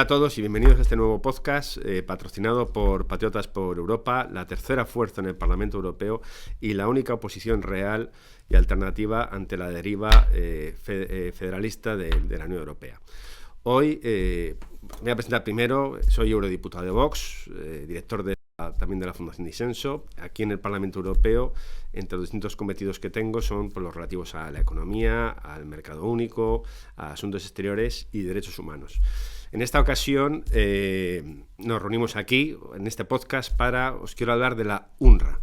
Hola a todos y bienvenidos a este nuevo podcast patrocinado por Patriotas por Europa, la tercera fuerza en el Parlamento Europeo y la única oposición real y alternativa ante la deriva federalista de la Unión Europea. Hoy me voy a presentar primero. Soy eurodiputado de Vox, director también de la Fundación Disenso. Aquí en el Parlamento Europeo, entre los distintos cometidos que tengo son por los relativos a la economía, al mercado único, a asuntos exteriores y derechos humanos. En esta ocasión nos reunimos aquí, en este podcast, os quiero hablar de la UNRWA,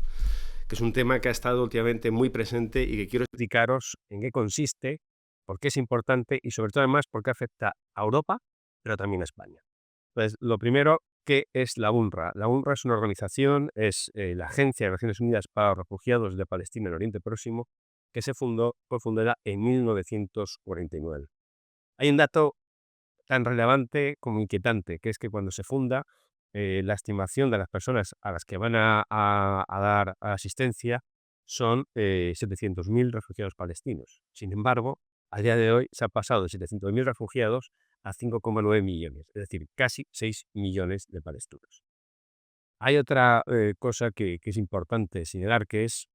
que es un tema que ha estado últimamente muy presente y que quiero explicaros en qué consiste, por qué es importante y sobre todo además por qué afecta a Europa, pero también a España. Entonces, lo primero, ¿qué es la UNRWA? La UNRWA es una organización, es la Agencia de Naciones Unidas para los Refugiados de Palestina en Oriente Próximo, que fue fundada en 1949. Hay un dato tan relevante como inquietante, que es que cuando se funda, la estimación de las personas a las que van a dar asistencia son 700.000 refugiados palestinos. Sin embargo, a día de hoy se ha pasado de 700.000 refugiados a 5,9 millones, es decir, casi 6 millones de palestinos. Hay otra cosa que es importante señalar, que es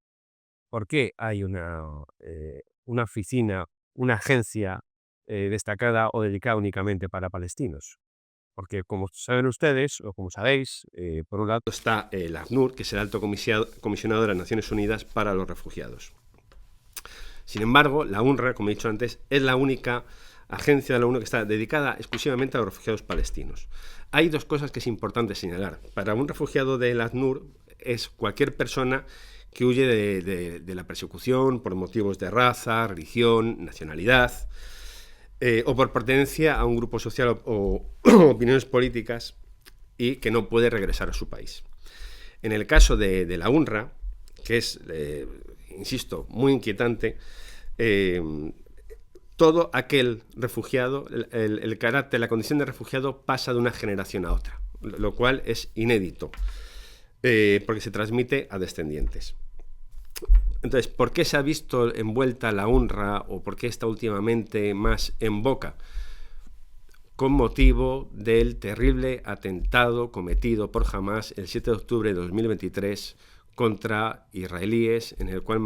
por qué hay una oficina, una agencia destacada o dedicada únicamente para palestinos. Porque como saben ustedes, o como sabéis, por un lado está el ACNUR, que es el Alto Comisionado de las Naciones Unidas para los Refugiados. Sin embargo, la UNRWA, como he dicho antes, es la única agencia de la ONU que está dedicada exclusivamente a los refugiados palestinos. Hay dos cosas que es importante señalar. Para un refugiado del ACNUR es cualquier persona que huye de la persecución por motivos de raza, religión, nacionalidad, o por pertenencia a un grupo social o opiniones políticas y que no puede regresar a su país. En el caso de la UNRWA, que es, insisto, muy inquietante, todo aquel refugiado, el carácter, la condición de refugiado pasa de una generación a otra, lo cual es inédito, porque se transmite a descendientes. Entonces, ¿por qué se ha visto envuelta la UNRWA o por qué está últimamente más en boca? Con motivo del terrible atentado cometido por Hamás el 7 de octubre de 2023 contra israelíes, en el cual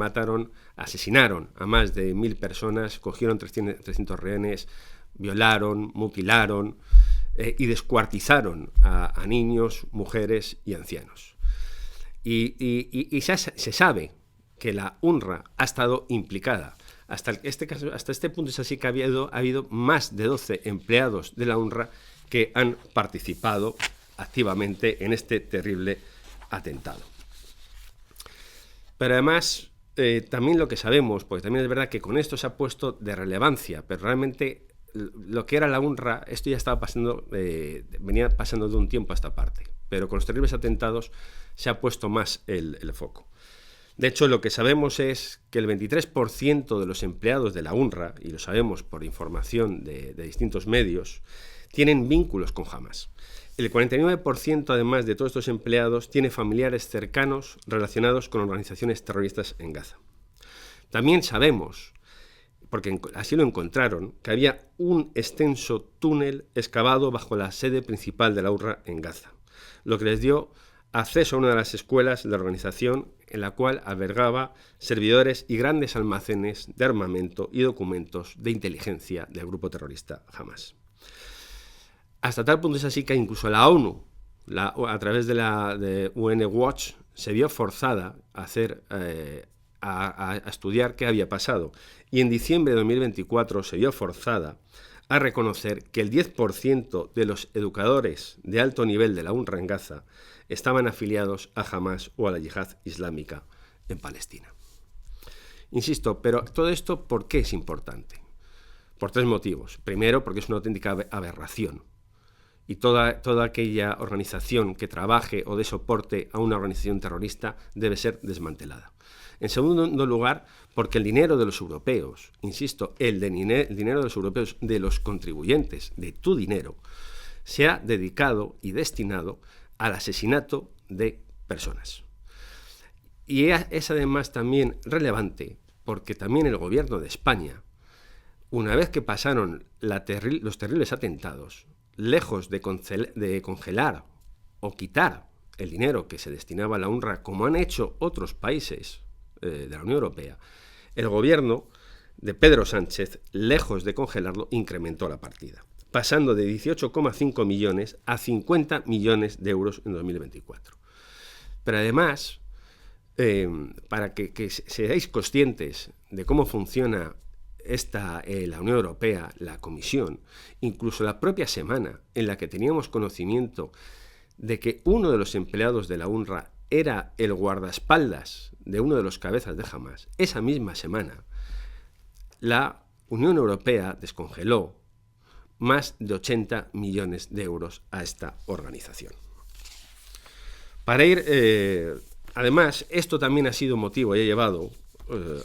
asesinaron a más de 1.000 personas, cogieron 300 rehenes, violaron, mutilaron y descuartizaron a niños, mujeres y ancianos. Y se sabe que la UNRWA ha estado implicada. Hasta este punto es así que ha habido más de 12 empleados de la UNRWA que han participado activamente en este terrible atentado. Pero además, también lo que sabemos, porque también es verdad que con esto se ha puesto de relevancia, pero realmente lo que era la UNRWA, esto ya estaba venía pasando de un tiempo a esta parte, pero con los terribles atentados se ha puesto más el foco. De hecho, lo que sabemos es que el 23% de los empleados de la UNRWA, y lo sabemos por información de distintos medios, tienen vínculos con Hamás. El 49%, además de todos estos empleados, tiene familiares cercanos relacionados con organizaciones terroristas en Gaza. También sabemos, porque así lo encontraron, que había un extenso túnel excavado bajo la sede principal de la UNRWA en Gaza, lo que les dio acceso a una de las escuelas de la organización, en la cual albergaba servidores y grandes almacenes de armamento y documentos de inteligencia del grupo terrorista Hamás. Hasta tal punto es así que incluso la ONU, a través de UN Watch, se vio forzada a estudiar qué había pasado. Y en diciembre de 2024 se vio forzada a reconocer que el 10% de los educadores de alto nivel de la UNRWA en Gaza estaban afiliados a Hamás o a la Yihad Islámica en Palestina. Insisto, pero todo esto, ¿por qué es importante? Por tres motivos. Primero, porque es una auténtica aberración. Y toda aquella organización que trabaje o dé soporte a una organización terrorista debe ser desmantelada. En segundo lugar, porque el dinero de los europeos, insisto, el dinero de los europeos, de los contribuyentes, de tu dinero, se ha dedicado y destinado al asesinato de personas. Y es además también relevante porque también el gobierno de España, una vez que pasaron los terribles atentados, lejos de congelar o quitar el dinero que se destinaba a la UNRWA, como han hecho otros países de la Unión Europea, el gobierno de Pedro Sánchez, lejos de congelarlo, incrementó la partida, pasando de 18,5 millones a 50 millones de euros en 2024. Pero además, para que seáis conscientes de cómo funciona la Unión Europea, la Comisión, incluso la propia semana en la que teníamos conocimiento de que uno de los empleados de la UNRWA era el guardaespaldas de uno de los cabezas de Hamás, esa misma semana, la Unión Europea descongeló más de 80 millones de euros a esta organización. Para ir, además, esto también ha sido motivo y ha llevado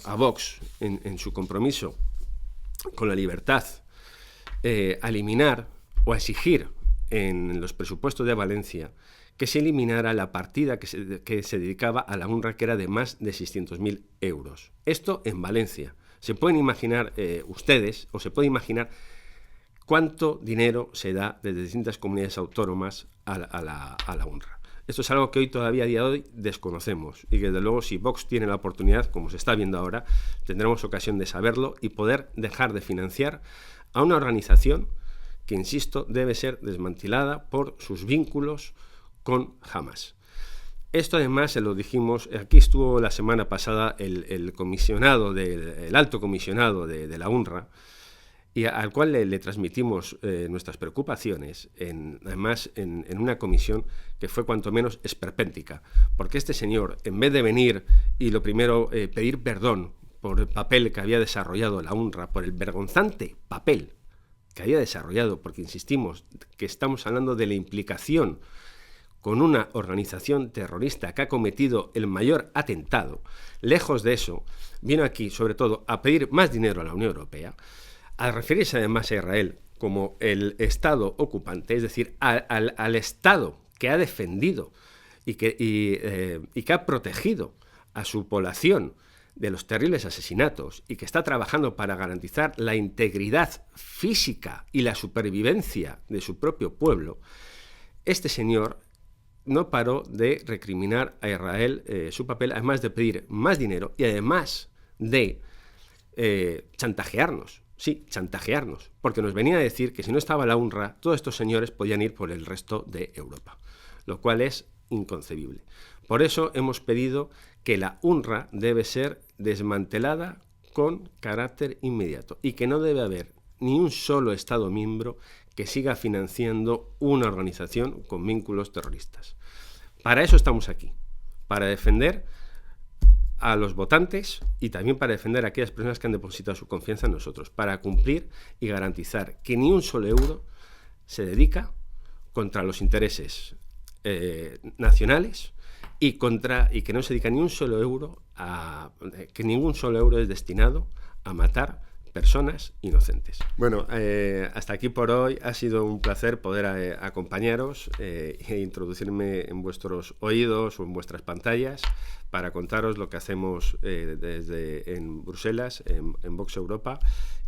a Vox en su compromiso con la libertad a eliminar o a exigir en los presupuestos de Valencia que se eliminara la partida que se dedicaba a la UNRWA, que era de más de 600.000 euros. Esto en Valencia. Se pueden imaginar ustedes, o se puede imaginar cuánto dinero se da desde distintas comunidades autónomas a la UNRWA. Esto es algo que hoy todavía a día de hoy desconocemos y que desde luego si Vox tiene la oportunidad, como se está viendo ahora, tendremos ocasión de saberlo y poder dejar de financiar a una organización que, insisto, debe ser desmantelada por sus vínculos con Hamás. Esto además se lo dijimos, aquí estuvo la semana pasada el alto comisionado de la UNRWA, y al cual le transmitimos nuestras preocupaciones, además en una comisión que fue cuanto menos esperpéntica, porque este señor, en vez de venir y lo primero pedir perdón por el papel que había desarrollado la UNRWA, por el vergonzante papel que había desarrollado, porque insistimos que estamos hablando de la implicación con una organización terrorista que ha cometido el mayor atentado, lejos de eso, vino aquí sobre todo a pedir más dinero a la Unión Europea, a referirse además a Israel como el Estado ocupante, es decir, al Estado que ha defendido y que ha protegido a su población de los terribles asesinatos y que está trabajando para garantizar la integridad física y la supervivencia de su propio pueblo. Este señor no paró de recriminar a Israel su papel, además de pedir más dinero y además de chantajearnos. Sí, chantajearnos, porque nos venía a decir que si no estaba la UNRWA, todos estos señores podían ir por el resto de Europa, lo cual es inconcebible. Por eso hemos pedido que la UNRWA debe ser desmantelada con carácter inmediato y que no debe haber ni un solo Estado miembro que siga financiando una organización con vínculos terroristas. Para eso estamos aquí, para defender a los votantes y también para defender a aquellas personas que han depositado su confianza en nosotros, para cumplir y garantizar que ni un solo euro se dedica contra los intereses nacionales y que no se dedica ni un solo euro que ningún solo euro es destinado a matar personas inocentes. Bueno, hasta aquí por hoy. Ha sido un placer poder acompañaros e introducirme en vuestros oídos o en vuestras pantallas para contaros lo que hacemos en Bruselas, en Vox Europa,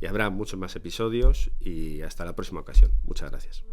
y habrá muchos más episodios y hasta la próxima ocasión. Muchas gracias.